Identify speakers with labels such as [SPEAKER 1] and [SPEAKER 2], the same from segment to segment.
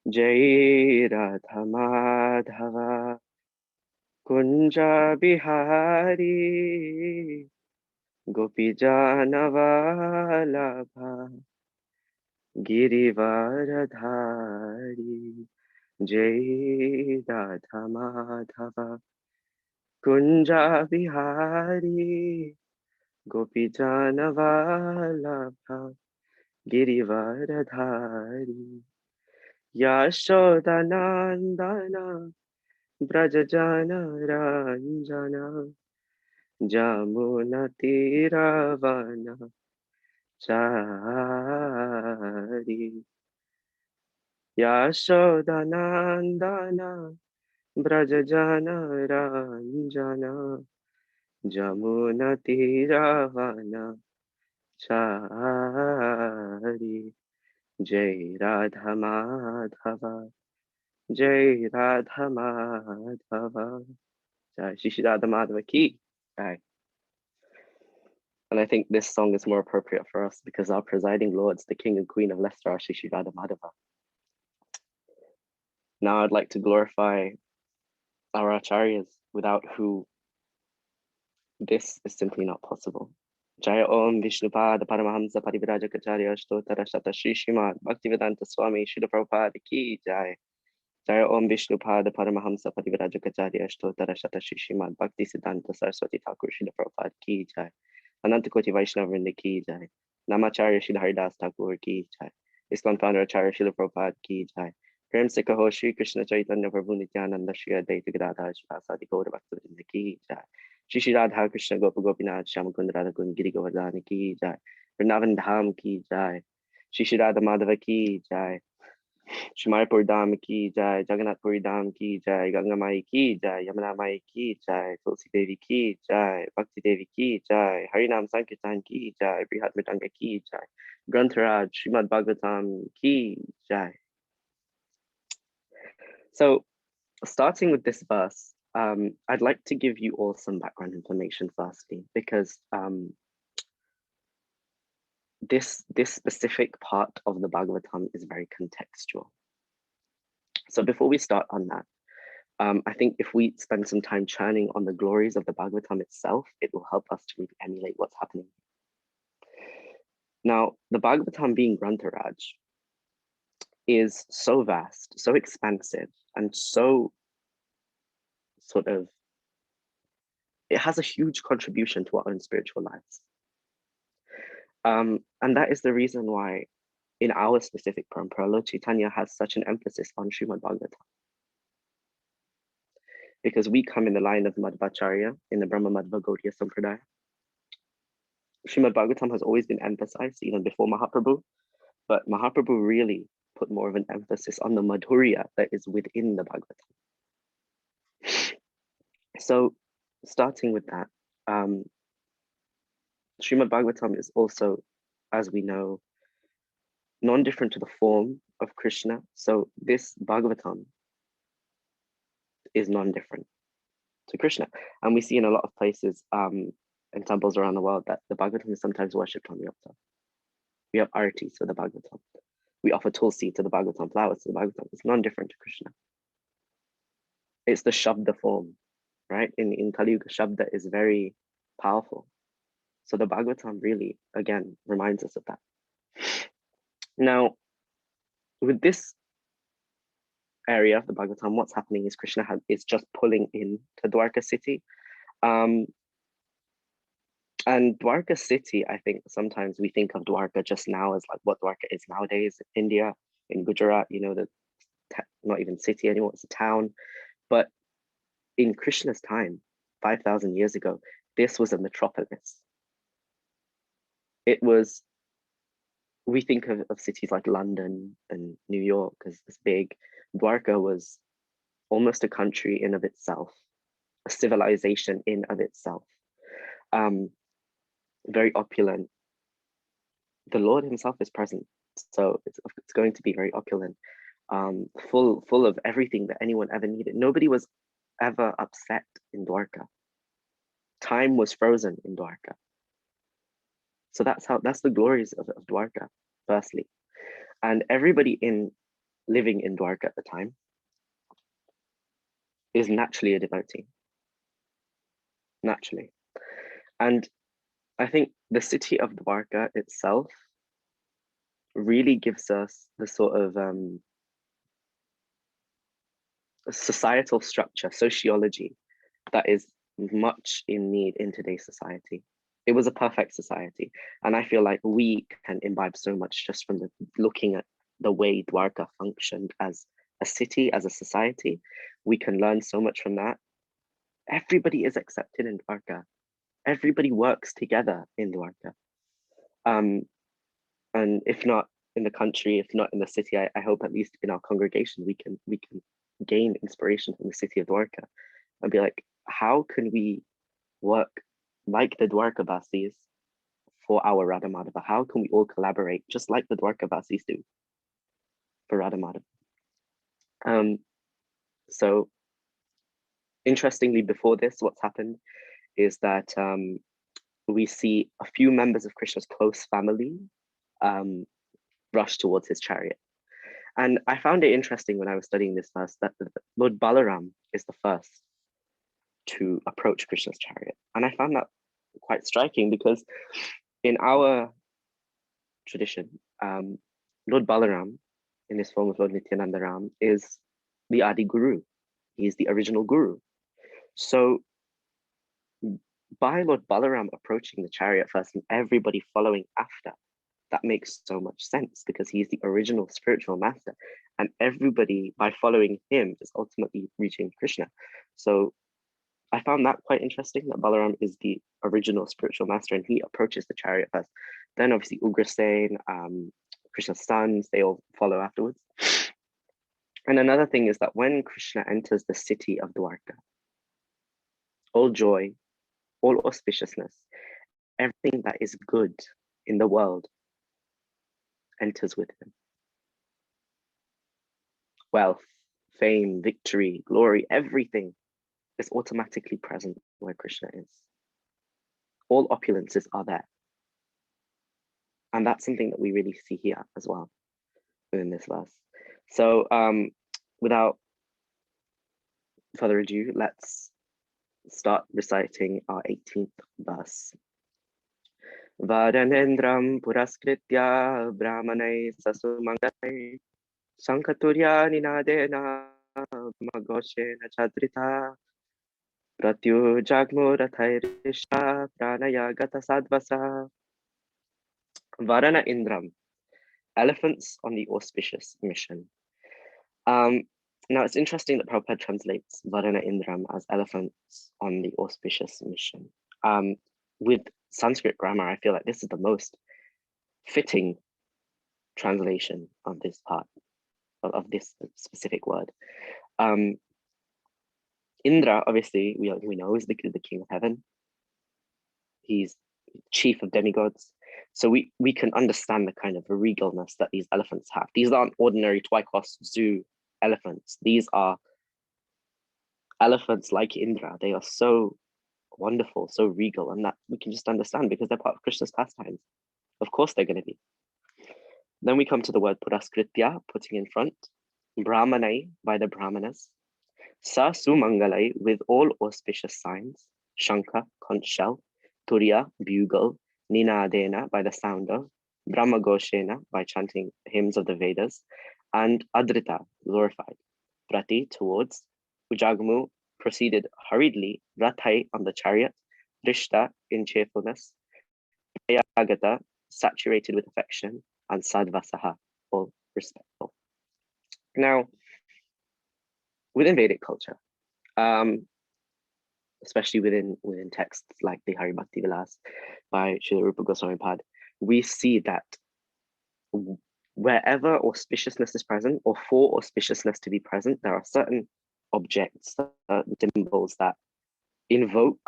[SPEAKER 1] Jai Radha Madhava Kunja Bihari Gopi Janavalabha Girivaradhari Jai Radha Madhava Kunja Bihari Gopi Janavalabha Girivaradhari Yashodanandana Brajajana Ranjana Jamuna Tiravana Chari Yashodanandana Brajajana Ranjana Jamuna Tiravana Chari Jai Radha Madhava Jai Radha Madhava Jai Shri Radha Madhava Ki Jai. And I think this song is more appropriate for us because our presiding lords, the King and Queen of Leicester, are Shri Shri Radha Madhava. Now I'd like to glorify our acharyas, without who this is simply not possible. Jaya Om Vishnupada Paramahamsa Parivirajacharya Ashtotara Shata Shri Srimad Bhaktivedanta Swami Srila Prabhupada Ki Jai. Jaya Om Vishnupada Paramahamsa Parivirajacharya Ashtotara Shata Shri Srimad Bhaktisiddhanta Saraswati Thakur Srila Prabhupada Ki Jai. Anantakoti Vaishnavrinda Ki Jai. Namacharya Srila Haridas Thakur Ki Jai. Islam founder Acharya Srila Prabhupada Ki Jai. Prem se kaho Shri Krishna Chaitanya Prabhu Nityananda Shri Advaita Gadadhar Shivasadi Gaura Bhaktivinoda Ki Jai. Shri Shri Radha Krishna Gopa Gopinath Shyamakund Radha Kund Giri Govardhana Ki Jai. Vrindavan Dham Ki Jai. Shri Shri Radha Madhava Ki Jai. Shumarpur Dham Ki Jai. Jagannath Puri Dham Ki Jai. Ganga Mai Ki Jai. Yamuna Mai Ki Jai. Tulsi Devi Ki Jai. Bhakti Devi Ki Jai. Harinam Sankirtan Ki Jai. Brihat Mritanga Ki Jai. Grantharaj Srimad Bhagavatam Ki Jai. So, starting with this verse, I'd like to give you all some background information firstly, because this specific part of the Bhagavatam is very contextual. So before we start on that, I think if we spend some time churning on the glories of the Bhagavatam itself, it will help us to really emulate what's happening. Now, the Bhagavatam being Grantharaj is so vast, so expansive, and so sort of, it has a huge contribution to our own spiritual lives. And that is the reason why in our specific parampara, Lord Chaitanya has such an emphasis on Srimad Bhagavatam. Because we come in the line of Madhvacharya in the Brahma Madhva Gaudiya Sampradaya. Srimad Bhagavatam has always been emphasized even before Mahaprabhu, but Mahaprabhu really put more of an emphasis on the Madhurya that is within the Bhagavatam. So starting with that, Srimad Bhagavatam is also, as we know, non-different to the form of Krishna. So this Bhagavatam is non-different to Krishna. And we see in a lot of places in temples around the world that the Bhagavatam is sometimes worshipped on the altar. We have artis for the Bhagavatam. We offer tulsi to the Bhagavatam, flowers to the Bhagavatam. It's non-different to Krishna. It's the Shabda form, right? In Kali Yuga, Shabda is very powerful. So the Bhagavatam really, again, reminds us of that. Now, with this area of the Bhagavatam, what's happening is Krishna is just pulling in to Dwarka city. And Dwarka city, I think sometimes we think of Dwarka just now as like what Dwarka is nowadays in India, in Gujarat, you know, not even city anymore, it's a town. But in Krishna's time, 5,000 years ago, this was a metropolis. It was, we think of cities like London and New York as this big. Dwarka was almost a country in of itself, a civilization in of itself. Very opulent. The Lord himself is present, so it's going to be very opulent, full of everything that anyone ever needed. Nobody was ever upset in Dwarka. Time was frozen in Dwarka. So that's the glories of Dwarka, firstly. And everybody in living in Dwarka at the time is naturally a devotee, naturally. And I think the city of Dwarka itself really gives us the sort of societal structure, sociology that is much in need in today's society. It was a perfect society. And I feel like we can imbibe so much just from looking at the way Dwarka functioned as a city, as a society. We can learn so much from that. Everybody is accepted in Dwarka. Everybody works together in Dwarka. And if not in the country, if not in the city, I hope at least in our congregation we can gain inspiration from the city of Dwarka and be like, how can we work like the Dwarkavasis for our Radha Madhava? How can we all collaborate just like the Dwarkavasis do for Radha Madhava? So interestingly, before this, what's happened is that we see a few members of Krishna's close family rush towards his chariot. And I found it interesting when I was studying this verse that Lord Balaram is the first to approach Krishna's chariot. And I found that quite striking because in our tradition, Lord Balaram, in his form of Lord Nityananda Ram, is the Adi Guru. He's the original Guru. So by Lord Balaram approaching the chariot first and everybody following after, that makes so much sense because he's the original spiritual master, and everybody by following him is ultimately reaching Krishna. So I found that quite interesting that Balaram is the original spiritual master and he approaches the chariot first. Then obviously Ugrasen, Krishna's sons, they all follow afterwards. And another thing is that when Krishna enters the city of Dwarka, all joy, all auspiciousness, everything that is good in the world enters with him. Wealth, fame, victory, glory, everything is automatically present where Krishna is. All opulences are there. And that's something that we really see here as well within this verse. So without further ado, let's start reciting our 18th verse. Varanendram puraskritya brahmanai sasumangai sankaturya ninadena magoshena chadrita pratyu jagmo rathairishta pranaya gata sadvasa. Varana Indram, elephants on the auspicious mission. Now it's interesting that Prabhupada translates Varana Indram as elephants on the auspicious mission. With Sanskrit grammar, I feel like this is the most fitting translation of this part, of this specific word. Indra, obviously, we know is the king of heaven. He's chief of demigods. So we can understand the kind of regalness that these elephants have. These aren't ordinary Twycross Zoo elephants. These are elephants like Indra. They are so wonderful, so regal, and that we can just understand because they're part of Krishna's pastimes. Of course they're going to be. Then we come to the word puraskritya, putting in front. Brahmanai, by the brahmanas. Sa sumangalai, with all auspicious signs. Shankha, conch shell. Turya, bugle. Ninadena, by the sound of. Brahmagoshena, by chanting hymns of the Vedas. And Adrita, glorified. Prati, towards. Ujagmu, proceeded hurriedly. Rathai, on the chariot. Drishta, in cheerfulness. Agata, saturated with affection. And Sadvasaha, all respectful. Now, within Vedic culture, especially within texts like the Hari Bhakti Vilas by Srila Rupa Goswami Pad, we see that wherever auspiciousness is present, or for auspiciousness to be present, there are certain objects, symbols that invoke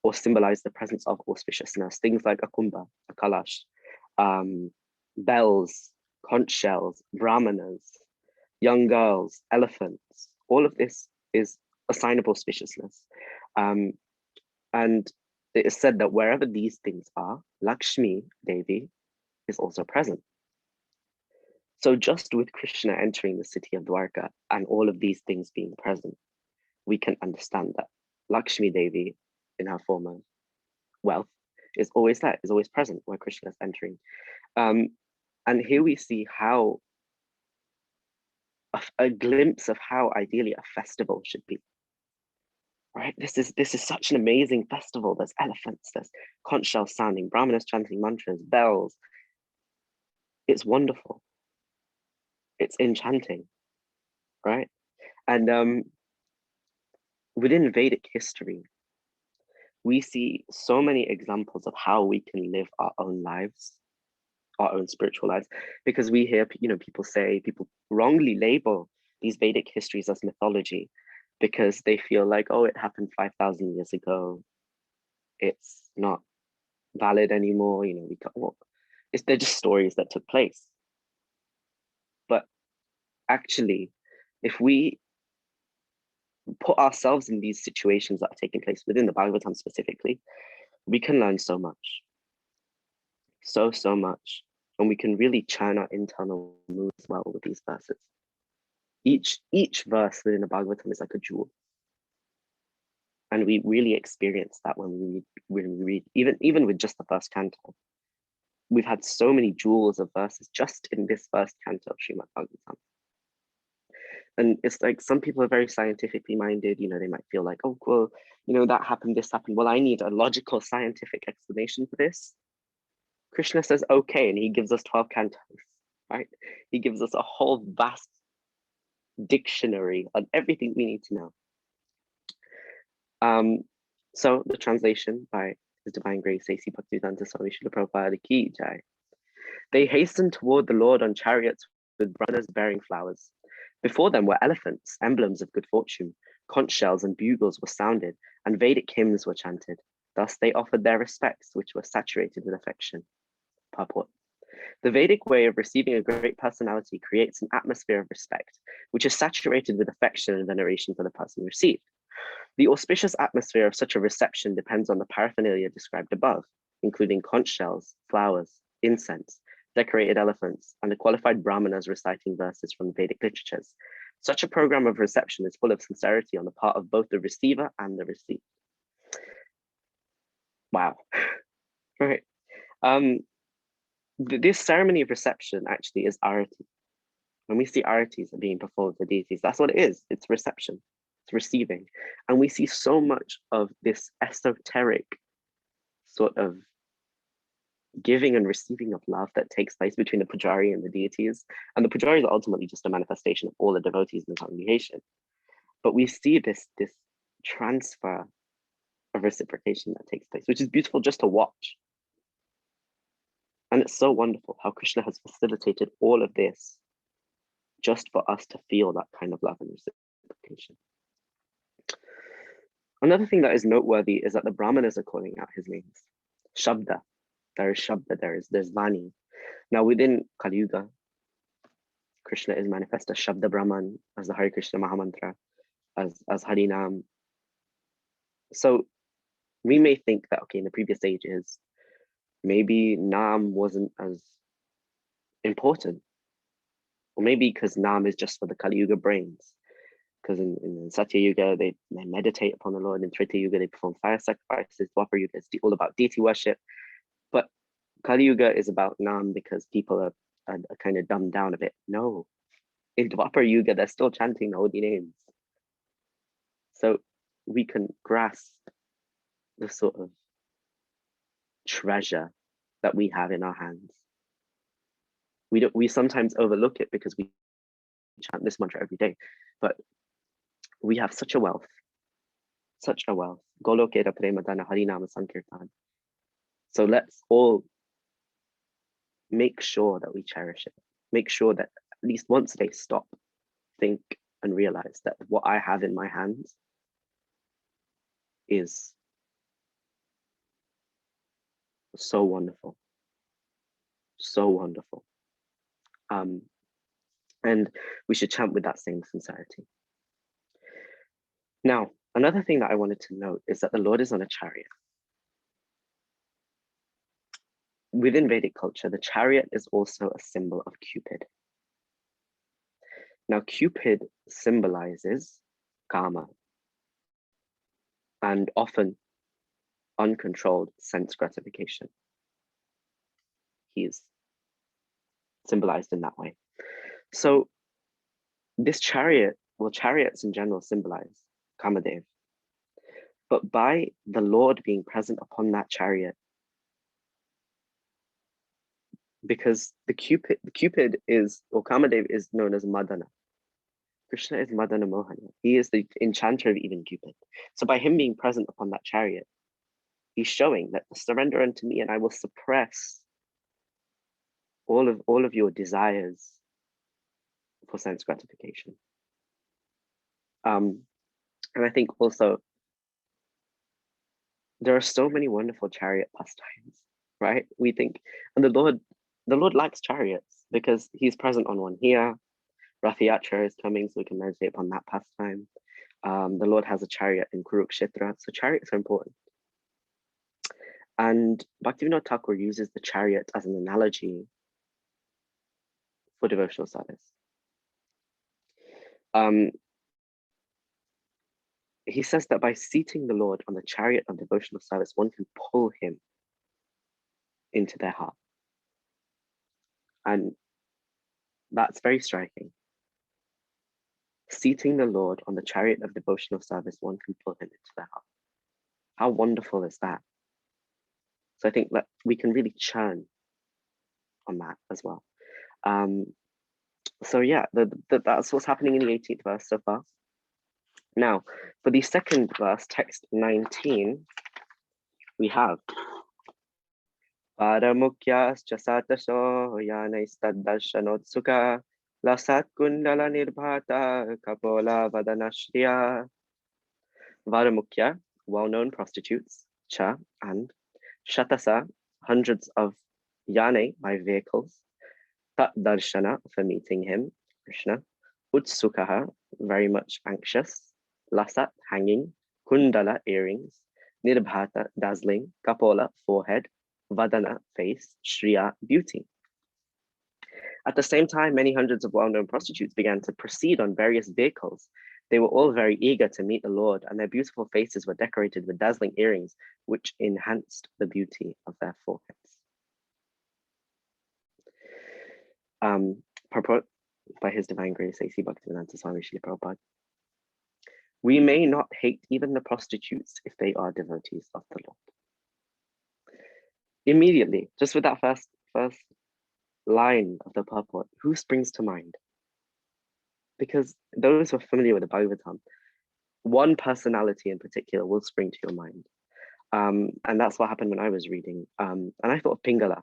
[SPEAKER 1] or symbolize the presence of auspiciousness. Things like a kumbha, a kalash, bells, conch shells, brahmanas, young girls, elephants. All of this is a sign of auspiciousness. And it is said that wherever these things are, Lakshmi Devi is also present. So just with Krishna entering the city of Dwarka and all of these things being present, we can understand that Lakshmi Devi, in her form of wealth, is always there, is always present where Krishna is entering. And here we see how a glimpse of how ideally a festival should be. Right? This is such an amazing festival. There's elephants, there's conch shells sounding, brahmanas chanting mantras, bells. It's wonderful. It's enchanting, right? And within Vedic history, we see so many examples of how we can live our own lives, our own spiritual lives, because we hear, people wrongly label these Vedic histories as mythology because they feel like, oh, it happened 5,000 years ago. It's not valid anymore. They're just stories that took place. But actually, if we put ourselves in these situations that are taking place within the Bhagavatam specifically, we can learn so much. So much. And we can really churn our internal mood as well with these verses. Each verse within the Bhagavatam is like a jewel. And we really experience that when we read, even with just the first canto. We've had so many jewels of verses just in this first canto of Srimad Bhagavatam. And it's like some people are very scientifically minded, they might feel like, oh, well, that happened, this happened. Well, I need a logical scientific explanation for this. Krishna says, okay, and he gives us 12 cantos, right? He gives us a whole vast dictionary on everything we need to know. So the translation by His Divine Grace, A.C. Bhaktivedanta Swami Srila Prabhupada Ki Jai. They hastened toward the Lord on chariots with brahmanas bearing flowers. Before them were elephants, emblems of good fortune. Conch shells and bugles were sounded, and Vedic hymns were chanted. Thus they offered their respects, which were saturated with affection. Purport. The Vedic way of receiving a great personality creates an atmosphere of respect, which is saturated with affection and veneration for the person received. The auspicious atmosphere of such a reception depends on the paraphernalia described above, including conch shells, flowers, incense, decorated elephants, and the qualified brahmanas reciting verses from Vedic literatures. Such a program of reception is full of sincerity on the part of both the receiver and the received. Wow. Right. This ceremony of reception actually is arati. When we see aratis being performed for deities, that's what it is. It's reception, it's receiving. And we see so much of this esoteric sort of giving and receiving of love that takes place between the pujari and the deities. And the pujari is ultimately just a manifestation of all the devotees in the congregation. But we see this transfer of reciprocation that takes place, which is beautiful just to watch. And it's so wonderful how Krishna has facilitated all of this just for us to feel that kind of love and reciprocation. Another thing that is noteworthy is that the Brahmanas are calling out his names. Shabda, there is Shabda, there's Vani. Now within Kali Yuga, Krishna is manifest as Shabda Brahman, as the Hare Krishna Mahamantra, as Harinam. So we may think that, okay, in the previous ages, maybe Nam wasn't as important. Or maybe because Nam is just for the Kali Yuga brains. Because in Satya Yuga, they meditate upon the Lord. In Treta Yuga, they perform fire sacrifices. Dwapara Yuga is all about deity worship. But Kali Yuga is about Nam because people are kind of dumbed down a bit. No, in Dwapara Yuga, they're still chanting the holy names. So we can grasp the sort of treasure that we have in our hands. We sometimes overlook it because we chant this mantra every day, but we have such a wealth, such a wealth. Golokera Premadana Harinama Sankirtan. So let's all make sure that we cherish it. Make sure that at least once they stop, think, and realize that what I have in my hands is so wonderful. So wonderful. And we should chant with that same sincerity. Now, another thing that I wanted to note is that the Lord is on a chariot. Within Vedic culture, the chariot is also a symbol of Cupid. Now, Cupid symbolizes karma and often uncontrolled sense gratification. He is symbolized in that way. So this chariot, well, chariots in general symbolize Kamadev, but by the Lord being present upon that chariot, because the Cupid is, or Kamadev is known as Madana. Krishna is Madana Mohana. He is the enchanter of even Cupid. So by him being present upon that chariot, he's showing that surrender unto me and I will suppress all of your desires for sense gratification. And I think also there are so many wonderful chariot pastimes, right? We think, and the Lord likes chariots because he's present on one here. Rath Yatra is coming, so we can meditate upon that pastime. The Lord has a chariot in Kurukshetra, so chariots are important. And Bhaktivinoda Thakur uses the chariot as an analogy for devotional service. He says that by seating the Lord on the chariot of devotional service, one can pull him into their heart. And that's very striking. Seating the Lord on the chariot of devotional service, one can pull him into their heart. How wonderful is that? So I think that we can really churn on that as well. So yeah, that's what's happening in the 18th verse so far. Now, for the second verse, text 19, we have Paramukyascha satasho yanaistaddarshanotsuka lasat kundala nirbhata kapola vadanashriya. Vadamukya, well-known prostitutes, cha, and Shatasa, hundreds of yane, by vehicles, Tat Darshana, for meeting him, Krishna, Utsukaha, very much anxious, Lasat, hanging, Kundala, earrings, Nirbhata, dazzling, Kapola, forehead, Vadana, face, Shriya, beauty. At the same time, many hundreds of well-known prostitutes began to proceed on various vehicles. They were all very eager to meet the Lord, and their beautiful faces were decorated with dazzling earrings, which enhanced the beauty of their foreheads. Purport by His Divine Grace, A.C. Bhaktivedanta Swami Srila Prabhupada. We may not hate even the prostitutes if they are devotees of the Lord. Immediately, just with that first line of the purport, who springs to mind? Because those who are familiar with the Bhagavatam, one personality in particular will spring to your mind. And that's what happened when I was reading. And I thought of Pingala.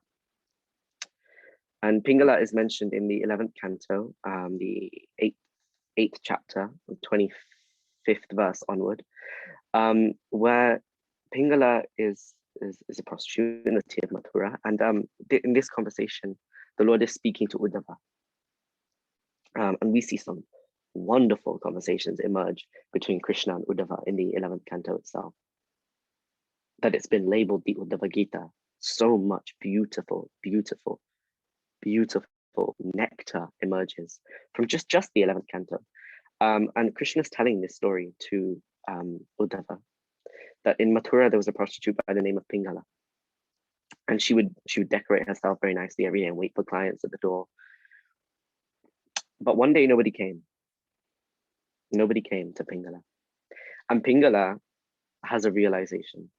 [SPEAKER 1] And Pingala is mentioned in the 11th canto, the 8th chapter, 25th verse onward, where Pingala is a prostitute in the city of Mathura. And in this conversation, the Lord is speaking to Uddhava. And we see some wonderful conversations emerge between Krishna and Uddhava in the 11th canto itself. That it's been labeled the Uddhava Gita. So much beautiful nectar emerges from just the 11th canto. And Krishna's telling this story to Uddhava, that in Mathura there was a prostitute by the name of Pingala. And she would decorate herself very nicely every day and wait for clients at the door. But one day nobody came. Nobody came to Pingala. And Pingala has a realization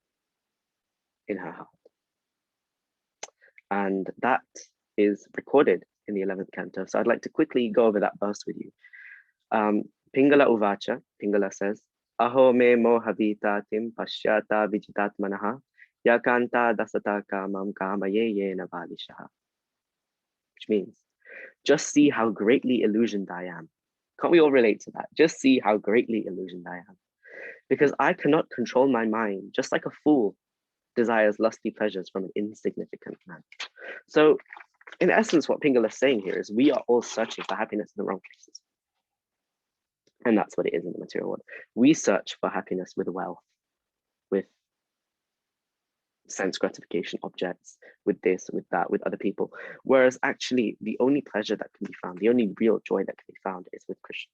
[SPEAKER 1] in her heart. And that is recorded in the 11th canto. So I'd like to quickly go over that verse with you. Pingala Uvacha, Pingala says, Aho me mohavitatim pashyata vijitatmanaha yakanta dasata kamam kamaye yena valishaha. Which means, just see how greatly illusioned I am. Can't we all relate to that? Just see how greatly illusioned I am. Because I cannot control my mind, just like a fool desires lusty pleasures from an insignificant man. So in essence, what Pingala is saying here is we are all searching for happiness in the wrong places. And that's what it is in the material world. We search for happiness with wealth, with sense gratification objects, with this, with that, with other people. Whereas actually the only pleasure that can be found, the only real joy that can be found is with Krishna.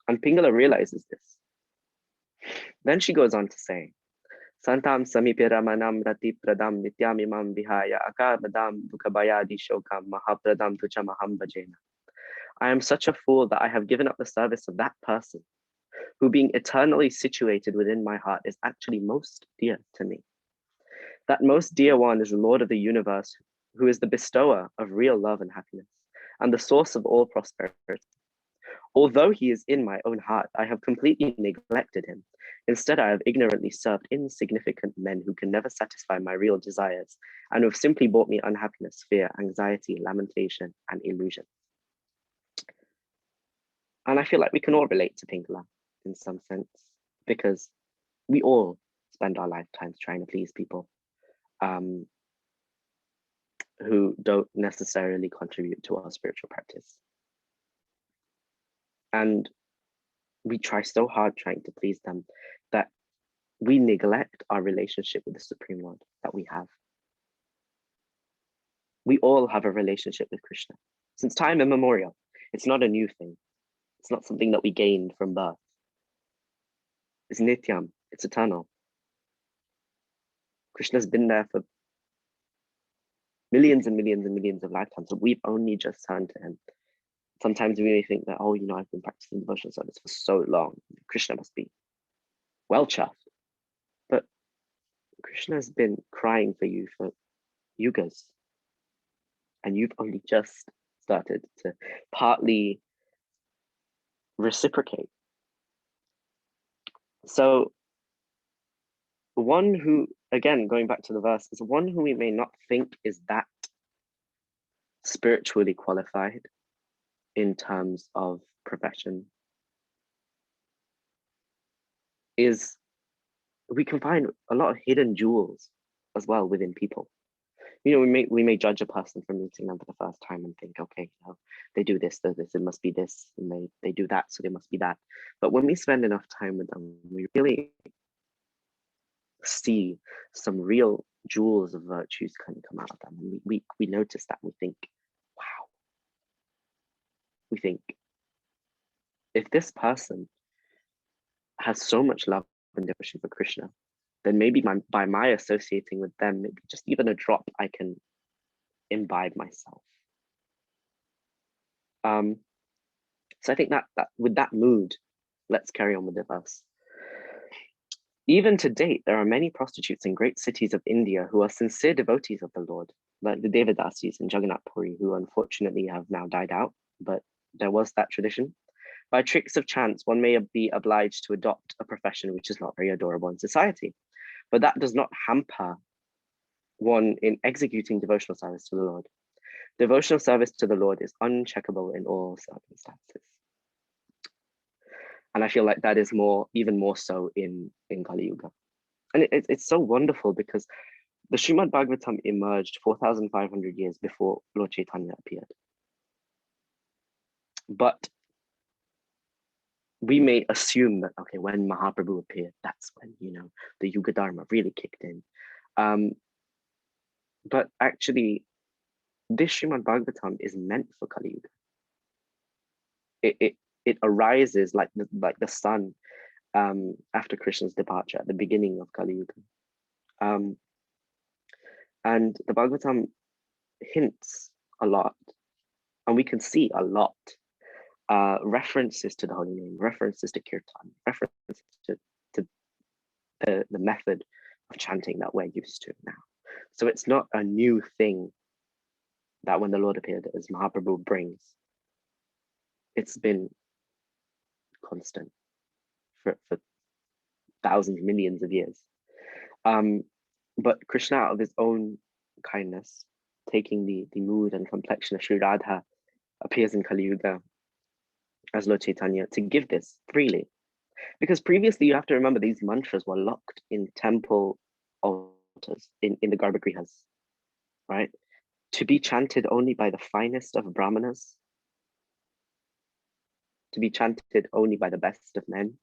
[SPEAKER 1] And Pingala realizes this. Then she goes on to say, Santam samipiramanam rati pradam nityamimam vihaya akabadam dukabayadi shokam mahapradam tucha maham bhajena. I am such a fool that I have given up the service of that person who, being eternally situated within my heart, is actually most dear to me. That most dear one is the Lord of the universe, who is the bestower of real love and happiness, and the source of all prosperity. Although he is in my own heart, I have completely neglected him. Instead, I have ignorantly served insignificant men who can never satisfy my real desires, and who have simply brought me unhappiness, fear, anxiety, lamentation, and illusion. And I feel like we can all relate to Pingala in some sense, because we all spend our lifetimes trying to please people who don't necessarily contribute to our spiritual practice. And we try so hard trying to please them that we neglect our relationship with the Supreme Lord that we have. We all have a relationship with Krishna since time immemorial. It's not a new thing. It's not something that we gained from birth. It's nityam, it's eternal. Krishna's been there for millions and millions and millions of lifetimes, so we've only just turned to him. Sometimes we may think that, oh, I've been practicing devotional service for so long. Krishna must be well chuffed. But Krishna has been crying for you for yugas. And you've only just started to partly reciprocate. So one who, again, going back to the verse, is one who we may not think is that spiritually qualified in terms of profession, is we can find a lot of hidden jewels as well within people. We may judge a person from meeting them for the first time and think, okay, they do this, it must be this, and they do that, so they must be that. But when we spend enough time with them, we really see some real jewels of virtues kind of come out of them. And we notice that, we think, wow. We think, if this person has so much love and devotion for Krishna, then maybe by my associating with them, maybe just even a drop I can imbibe myself. So I think that with that mood, let's carry on with the verse. Even to date, there are many prostitutes in great cities of India who are sincere devotees of the Lord, like the Devadasis in Jagannath Puri, who unfortunately have now died out, but there was that tradition. By tricks of chance, one may be obliged to adopt a profession which is not very adorable in society, but that does not hamper one in executing devotional service to the Lord. Devotional service to the Lord is uncheckable in all circumstances. And I feel like that is even more so in Kali Yuga. And it's so wonderful because the Srimad Bhagavatam emerged 4,500 years before Lord Chaitanya appeared. But we may assume that, okay, when Mahaprabhu appeared, that's when, the Yuga Dharma really kicked in. But actually, this Srimad Bhagavatam is meant for Kali Yuga. It arises like the sun after Krishna's departure at the beginning of Kali Yuga. And the Bhagavatam hints a lot, and we can see a lot. References to the holy name, references to kirtan, references to the method of chanting that we're used to now. So it's not a new thing that when the Lord appeared, as Mahaprabhu brings, it's been constant for thousands, millions of years. But Krishna, out of his own kindness, taking the mood and complexion of Sri Radha, appears in Kali Yuga as Lord Chaitanya to give this freely. Because previously, you have to remember, these mantras were locked in temple altars, in the Garbhagrihas, right? To be chanted only by the finest of brahmanas, to be chanted only by the best of men.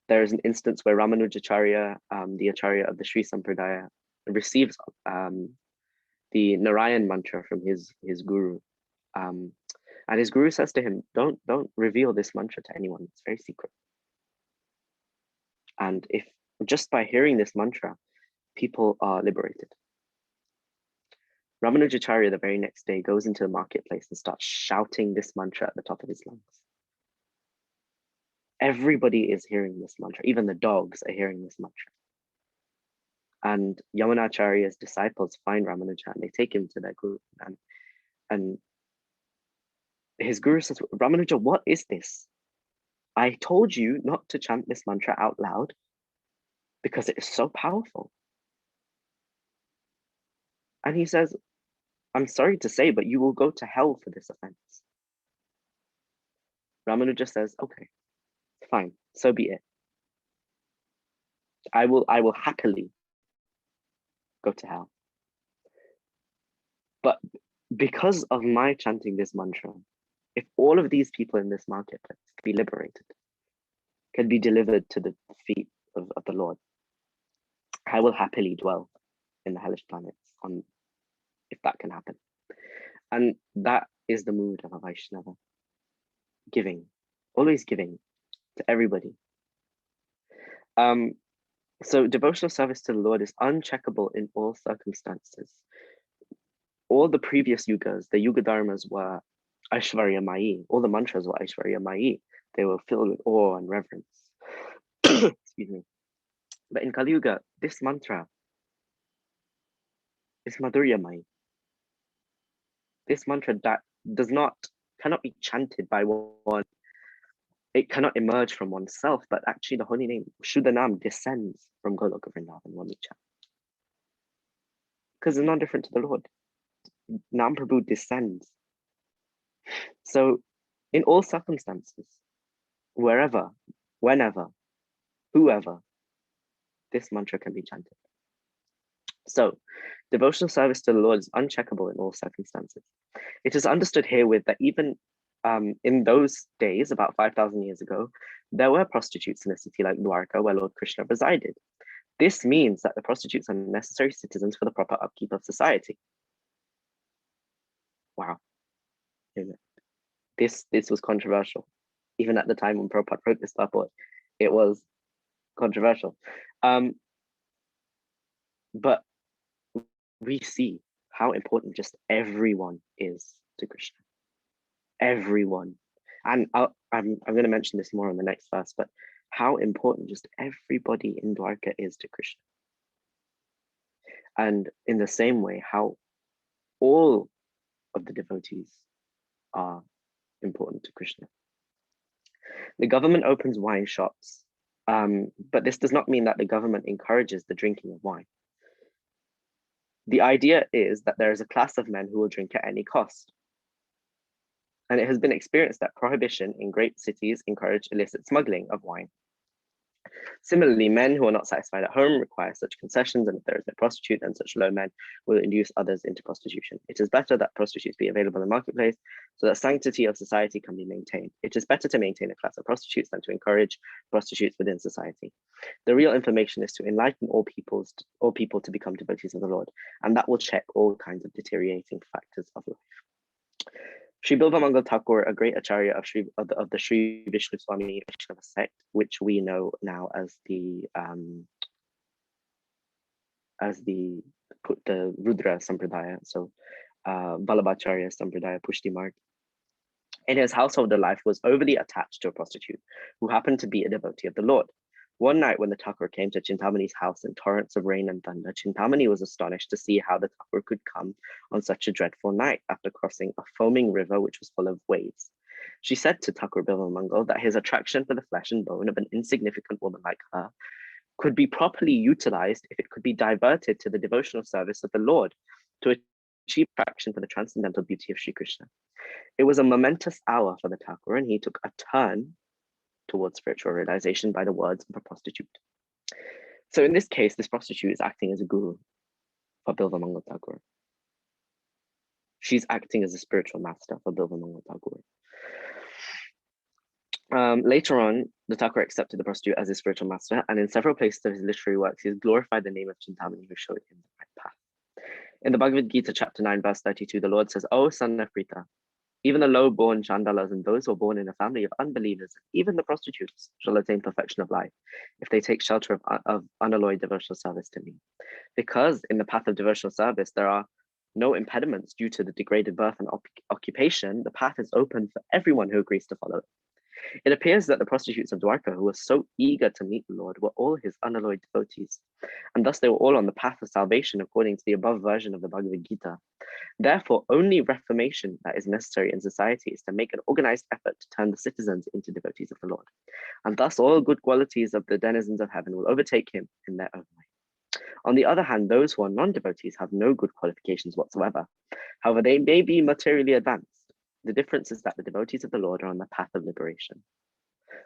[SPEAKER 1] there is an instance where Ramanujacharya, the Acharya of the Sri Sampradaya, receives the Narayan mantra from his guru. And his guru says to him, don't reveal this mantra to anyone. It's very secret. And if just by hearing this mantra, people are liberated. Ramanujacharya the very next day goes into the marketplace and starts shouting this mantra at the top of his lungs. Everybody is hearing this mantra. Even the dogs are hearing this mantra. And Yamunacharya's disciples find Ramanuja and they take him to their guru. And his guru says, Ramanuja, what is this? I told you not to chant this mantra out loud because it is so powerful. And he says, I'm sorry to say, but you will go to hell for this offense. Ramanuja says, okay, fine, so be it. I will happily go to hell. But because of my chanting this mantra, if all of these people in this marketplace can be liberated, can be delivered to the feet of the Lord, I will happily dwell in the hellish planets if that can happen. And that is the mood of a Vaishnava. Giving, always giving to everybody. So devotional service to the Lord is uncheckable in all circumstances. All the previous yugas, the yuga dharmas, were Aishvarya Mayi. All the mantras were Aishvarya Mayi. They were filled with awe and reverence. Excuse me. But in Kali Yuga, this mantra is Madhurya Mayi. This mantra that cannot be chanted by one. It cannot emerge from oneself, but actually the holy name, Shuddhanam, descends from Goloka Vrindavan when we chant. Because it's not different to the Lord. Nam Prabhu descends. So in all circumstances, wherever, whenever, whoever, this mantra can be chanted. So devotional service to the Lord is uncheckable in all circumstances. It is understood herewith that even in those days, about 5,000 years ago, there were prostitutes in a city like Dwarka where Lord Krishna resided. This means that the prostitutes are necessary citizens for the proper upkeep of society. Wow. This was controversial. Even at the time when Prabhupada wrote this purport, it was controversial. But we see how important just everyone is to Krishna. Everyone. And I'm going to mention this more in the next verse, but how important just everybody in Dwarka is to Krishna. And in the same way, how all of the devotees are important to Krishna. The government opens wine shops, but this does not mean that the government encourages the drinking of wine. The idea is that there is a class of men who will drink at any cost. And it has been experienced that prohibition in great cities encourage illicit smuggling of wine. Similarly, men who are not satisfied at home require such concessions, and if there is no prostitute, then such low men will induce others into prostitution. It is better that prostitutes be available in the marketplace so that sanctity of society can be maintained. It is better to maintain a class of prostitutes than to encourage prostitutes within society. The real information is to enlighten all people to become devotees of the Lord, and that will check all kinds of deteriorating factors of life. Sri Bilvamangal Thakur, a great acharya of the Sri Vishnu Swami Vaishnava sect, which we know now as the Rudra Sampradaya, so Vallabhacharya Sampradaya Pushti Marg. In his householder life, was overly attached to a prostitute who happened to be a devotee of the Lord. One night when the Thakur came to Chintamani's house in torrents of rain and thunder, Chintamani was astonished to see how the Thakur could come on such a dreadful night after crossing a foaming river which was full of waves. She said to Thakur Bilvamangal that his attraction for the flesh and bone of an insignificant woman like her could be properly utilized if it could be diverted to the devotional service of the Lord to achieve attraction for the transcendental beauty of Sri Krishna. It was a momentous hour for the Thakur, and he took a turn towards spiritual realization by the words of a prostitute. So in this case, this prostitute is acting as a guru for Bilvamangal Thakur. She's acting as a spiritual master for Bilvamangal Thakur. Later on, The Thakur accepted the prostitute as his spiritual master, and in several places of his literary works, he has glorified the name of Chintamani, who showed him the right path. In the Bhagavad Gita, chapter 9, verse 32, the Lord says, "O son of Prita, even the low-born Chandalas and those who are born in a family of unbelievers, even the prostitutes, shall attain perfection of life if they take shelter of unalloyed devotional service to me. Because in the path of devotional service, there are no impediments due to the degraded birth and occupation, the path is open for everyone who agrees to follow it. It appears that the prostitutes of Dwarka, who were so eager to meet the Lord, were all his unalloyed devotees, and thus they were all on the path of salvation according to the above version of the Bhagavad Gita. Therefore, only reformation that is necessary in society is to make an organized effort to turn the citizens into devotees of the Lord, and thus all good qualities of the denizens of heaven will overtake him in their own way. On the other hand, those who are non-devotees have no good qualifications whatsoever. However, they may be materially advanced. The difference is that the devotees of the Lord are on the path of liberation,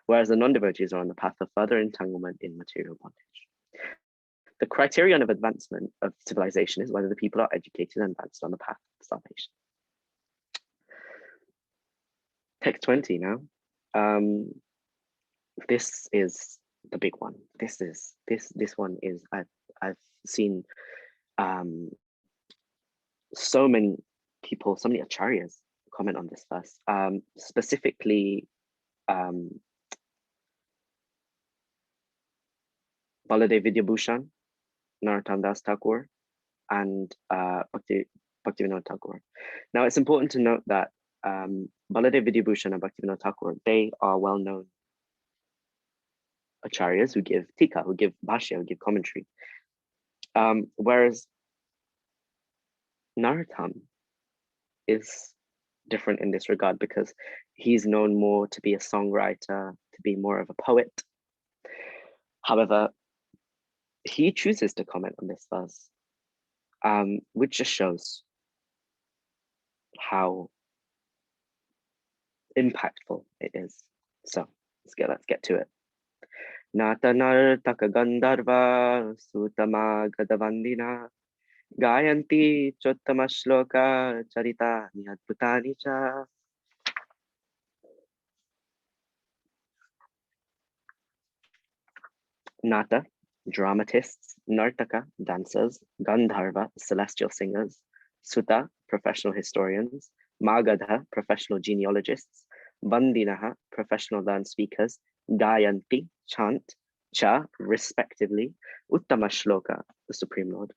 [SPEAKER 1] whereas the non-devotees are on the path of further entanglement in material bondage. The criterion of advancement of civilization is whether the people are educated and advanced on the path of salvation." Text 20 now. This is the big one. This one is I've seen so many people, so many acharyas comment on this verse, specifically Baladev Vidyabhushan, Narottam Das Thakur, and Bhaktivinoda Thakur. Now, it's important to note that Baladev Vidyabhushan and Bhaktivinoda Thakur, they are well-known acharyas who give tika, who give bhashya, who give commentary. Whereas Narottam is different in this regard because he's known more to be a songwriter, to be more of a poet. However, he chooses to comment on this verse, which just shows how impactful it is. So let's get to it. Nata nartaka gandharva sutama gadavandina gayanti chottama shloka charita adbhutani cha. Nata, dramatists; Nartaka, dancers; Gandharva, celestial singers; Sutta, professional historians; Magadha, professional genealogists; Bandinaha, professional learned speakers; Gayanti, chant; Cha, respectively; Uttama Shloka, the Supreme Lord;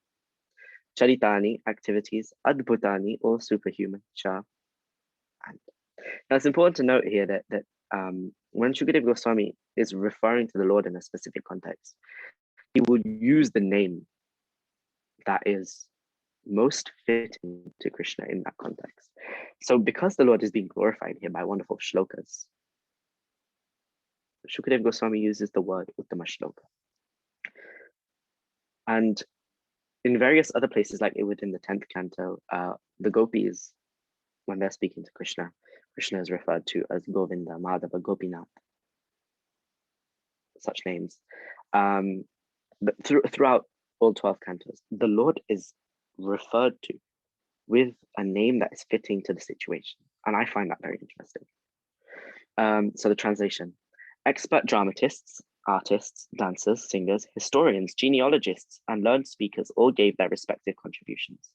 [SPEAKER 1] Charitani, activities; Adbhutani, all superhuman; Cha. And now it's important to note here that when Shukadeva Goswami is referring to the Lord in a specific context, he would use the name that is most fitting to Krishna in that context. So because the Lord is being glorified here by wonderful shlokas, Shukadeva Goswami uses the word Uttama Shloka. And in various other places, like within the 10th canto, the gopis, when they're speaking to Krishna, Krishna is referred to as Govinda, Madhava, Gopinath, such names. But throughout all 12 cantos, the Lord is referred to with a name that is fitting to the situation. And I find that very interesting. So the translation: expert dramatists, artists, dancers, singers, historians, genealogists, and learned speakers all gave their respective contributions.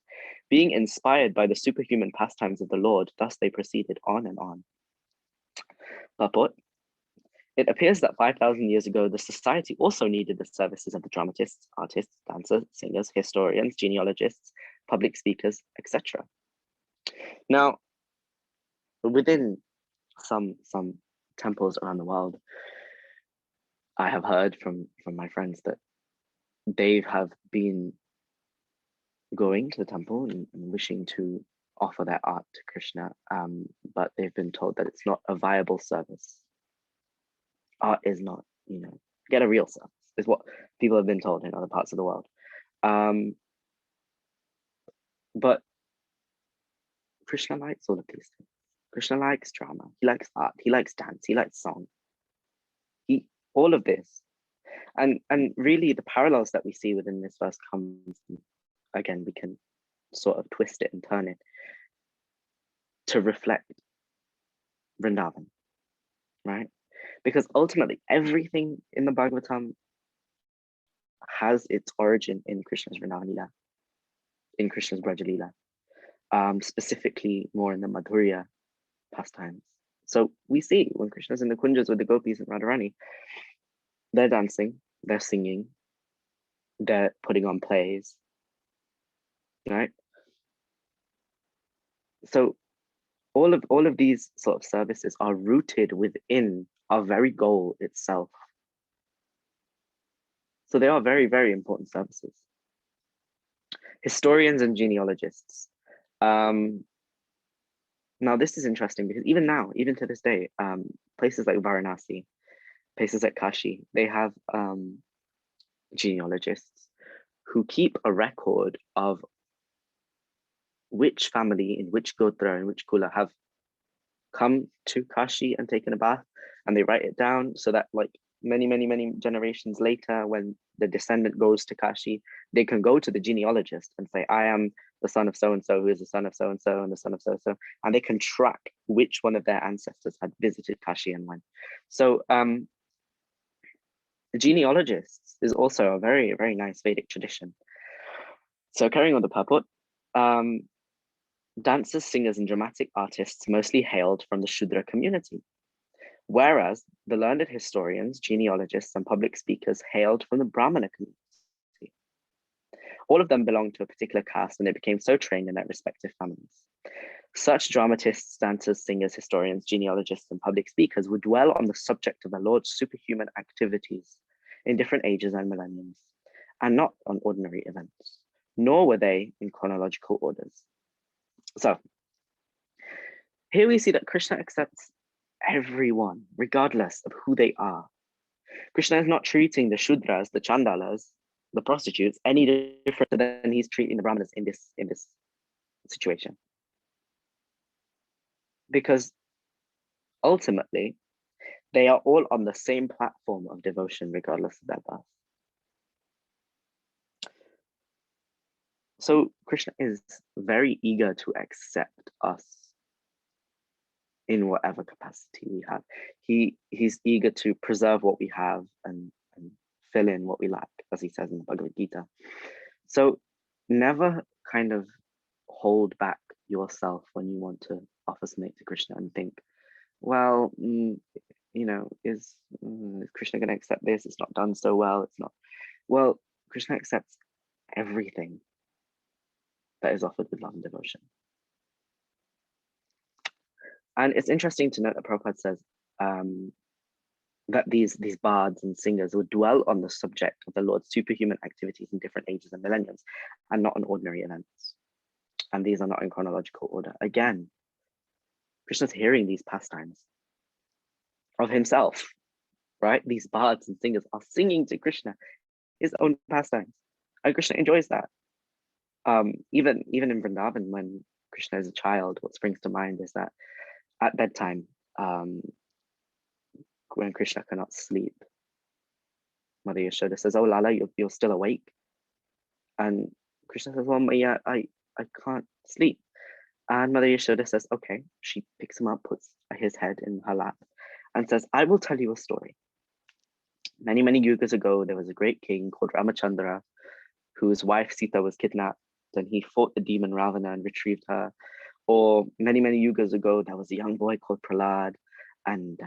[SPEAKER 1] Being inspired by the superhuman pastimes of the Lord, thus they proceeded on and on. Purport: it appears that 5,000 years ago, the society also needed the services of the dramatists, artists, dancers, singers, historians, genealogists, public speakers, etc. Now, within some temples around the world, I have heard from my friends that they have been going to the temple and wishing to offer their art to Krishna, but they've been told that it's not a viable service. Art is not, get a real service, is what people have been told in other parts of the world. But Krishna likes all of these things. Krishna likes drama, he likes art, he likes dance, he likes song. All of this. And really the parallels that we see within this verse comes, again, we can sort of twist it and turn it to reflect Vrindavan, right? because ultimately everything in the Bhagavatam has its origin in Krishna's Vrindavan Leela, in Krishna's Braja Leela, specifically more in the Madhurya pastimes. So we see when Krishna's in the kunjas with the gopis and Radharani, they're dancing, they're singing, they're putting on plays, right? So all of these sort of services are rooted within our very goal itself. So they are very, very important services. Historians and genealogists. Now this is interesting because even now, even to this day, places like Varanasi, places like Kashi, they have genealogists who keep a record of which family in which Gotra and which Kula have come to Kashi and taken a bath, and they write it down so that like many generations later, when the descendant goes to Kashi, they can go to the genealogist and say, I am the son of so-and-so who is the son of so-and-so and the son of so-and-so, and they can track which one of their ancestors had visited Kashi and when. So genealogists is also a very, very nice Vedic tradition. So carrying on the purport, dancers, singers, and dramatic artists mostly hailed from the Shudra community, whereas the learned historians, genealogists, and public speakers hailed from the Brahmana community. All of them belonged to a particular caste, and they became so trained in their respective families. Such dramatists, dancers, singers, historians, genealogists, and public speakers would dwell on the subject of the Lord's superhuman activities in different ages and millenniums, and not on ordinary events, nor were they in chronological orders. So here we see that Krishna accepts everyone, regardless of who they are. Krishna is not treating the Shudras, the Chandalas, the prostitutes, any different than he's treating the Brahmanas in this situation. Because ultimately, they are all on the same platform of devotion, regardless of their birth. So Krishna is very eager to accept us in whatever capacity we have. He's eager to preserve what we have and fill in what we lack, as he says in the Bhagavad Gita. So never kind of hold back yourself when you want to offer something to Krishna and think, well, is Krishna going to accept this? It's not done so well. It's not. Well, Krishna accepts everything that is offered with love and devotion. And it's interesting to note that Prabhupada says that these bards and singers would dwell on the subject of the Lord's superhuman activities in different ages and millenniums, and not on ordinary events. And these are not in chronological order. Again, Krishna's hearing these pastimes of himself, right? These bards and singers are singing to Krishna his own pastimes, and Krishna enjoys that. Even in Vrindavan, when Krishna is a child, what springs to mind is that at bedtime, when Krishna cannot sleep, Mother Yashoda says, "Oh Lala, you're still awake," and Krishna says, "Well, Maya, I can't sleep." And Mother Yashoda says, "Okay." She picks him up, puts his head in her lap, and says, "I will tell you a story. Many yugas ago, there was a great king called Ramachandra, whose wife Sita was kidnapped, and he fought the demon Ravana and retrieved her. Or many yugas ago, there was a young boy called Prahlad, and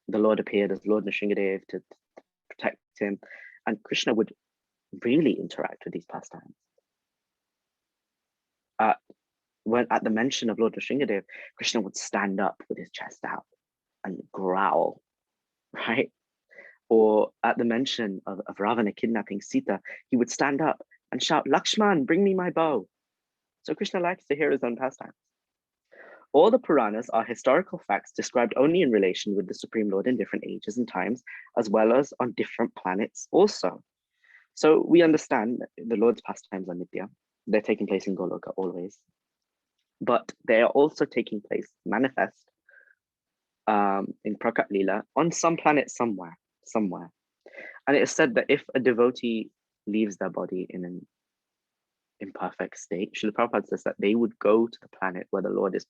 [SPEAKER 1] the Lord appeared as Lord Nrsingadev to protect him." And Krishna would really interact with these pastimes. When at the mention of Lord Nrsingadev, Krishna would stand up with his chest out and growl, right? Or at the mention of Ravana kidnapping Sita, he would stand up and shout, "Lakshman, bring me my bow." So Krishna likes to hear his own pastimes. All the Puranas are historical facts described only in relation with the Supreme Lord in different ages and times, as well as on different planets also. So we understand that the Lord's pastimes are Nitya. They're taking place in Goloka always. But they are also taking place, manifest in Prakat Leela on some planet somewhere. And it is said that if a devotee leaves their body in an imperfect state, Srila Prabhupada says that they would go to the planet where the Lord is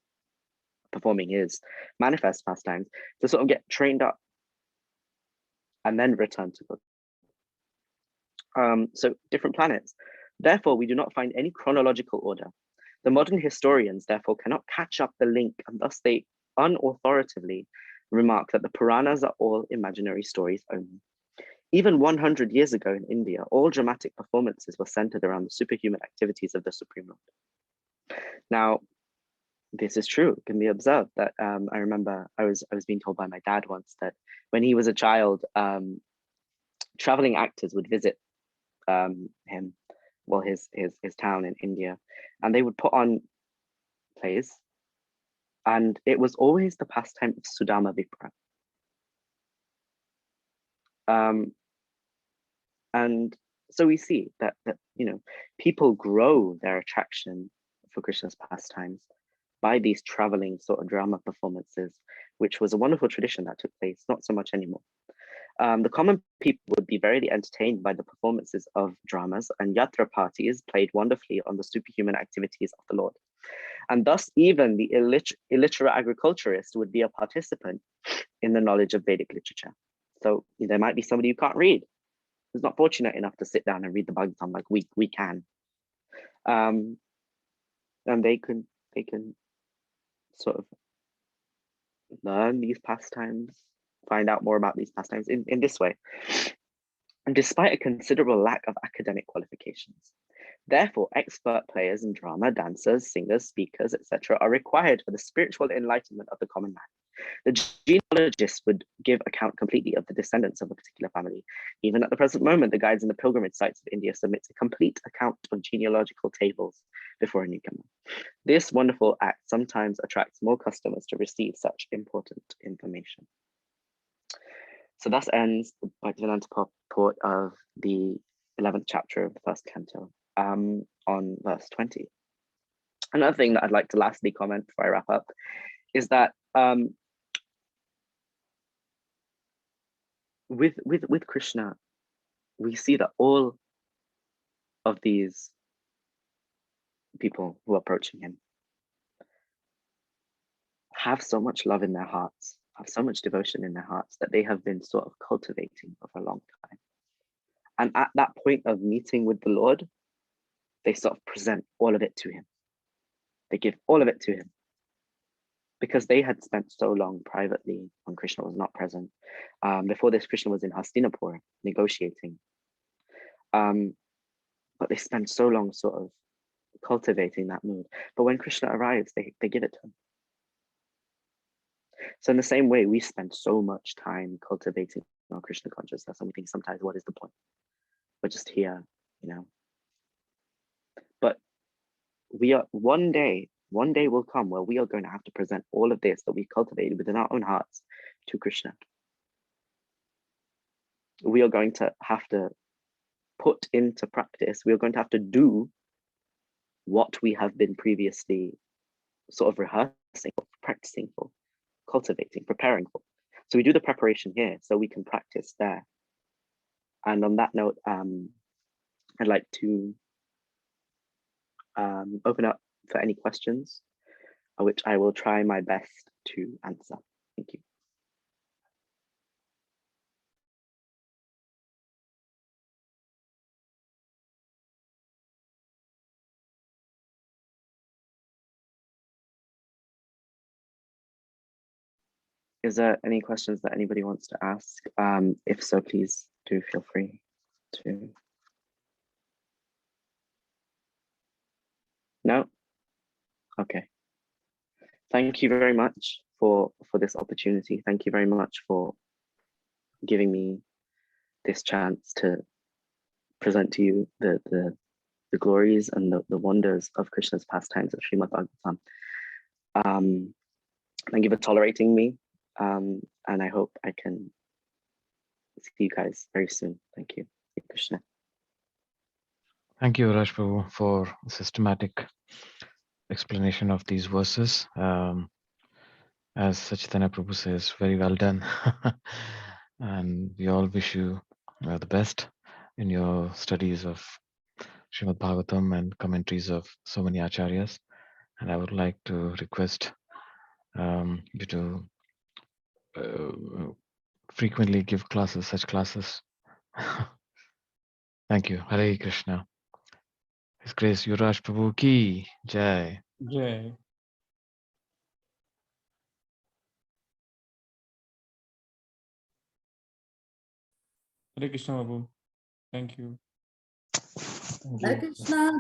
[SPEAKER 1] performing his manifest pastimes to sort of get trained up and then return to God. So different planets. Therefore, we do not find any chronological order. The modern historians, therefore, cannot catch up the link, and thus they unauthoritatively remark that the Puranas are all imaginary stories only. Even 100 years ago in India, all dramatic performances were centered around the superhuman activities of the Supreme Lord. Now, this is true. It can be observed that I remember I was being told by my dad once that when he was a child, traveling actors would visit him, well, his town in India, and they would put on plays, and it was always the pastime of Sudama Vipra. And so we see that people grow their attraction for Krishna's pastimes by these traveling sort of drama performances, which was a wonderful tradition that took place, not so much anymore. The common people would be very entertained by the performances of dramas, and yatra parties played wonderfully on the superhuman activities of the Lord. And thus even the illiterate agriculturist would be a participant in the knowledge of Vedic literature. So there might be somebody who can't read, who's not fortunate enough to sit down and read the Bhagavatam like we can. And they can sort of learn these pastimes, find out more about these pastimes in this way. And despite a considerable lack of academic qualifications. Therefore, expert players in drama, dancers, singers, speakers, etc. are required for the spiritual enlightenment of the common man. The genealogist would give account completely of the descendants of a particular family. Even at the present moment, the guides in the pilgrimage sites of India submit a complete account of genealogical tables before a newcomer. This wonderful act sometimes attracts more customers to receive such important information. So thus ends the Bhaktivedanta purport of the 11th chapter of the first canto, on verse 20. Another thing that I'd like to lastly comment before I wrap up is that with Krishna, we see that all of these people who are approaching him have so much love in their hearts, have so much devotion in their hearts that they have been sort of cultivating for a long time. And at that point of meeting with the Lord, they sort of present all of it to him. They give all of it to him because they had spent so long privately when Krishna was not present. Before this, Krishna was in Hastinapur negotiating. But they spent so long sort of cultivating that mood. But when Krishna arrives, they give it to him. So in the same way, we spend so much time cultivating our Krishna consciousness, and we think sometimes, what is the point? We're just here, But we are one day will come where we are going to have to present all of this that we cultivated within our own hearts to Krishna. We are going to have to put into practice, we are going to have to do what we have been previously sort of rehearsing, practicing for, cultivating, preparing for. So we do the preparation here so we can practice there. And on that note, I'd like to open up for any questions, which I will try my best to answer. Thank you. Is there any questions that anybody wants to ask? If so, please do feel free to. No? Okay. Thank you very much for this opportunity. Thank you very much for giving me this chance to present to you the glories and the wonders of Krishna's pastimes of Srimad Bhagavatam. Thank you for tolerating me. And I hope I can see you guys very soon. Thank you. Hare Krishna.
[SPEAKER 2] Thank you, Yuvaraj Prabhu, for a systematic explanation of these verses. As Sachitanya Prabhu says, very well done. And we all wish you the best in your studies of Srimad Bhagavatam and commentaries of so many acharyas. And I would like to request you to frequently give classes, such classes. Thank you. Hare Krishna. His Grace Yuvraj Prabhu ki jai.
[SPEAKER 3] Jai. Hare Krishna, Babu. Thank you.
[SPEAKER 2] Thank
[SPEAKER 4] Hare
[SPEAKER 2] you.
[SPEAKER 4] Krishna.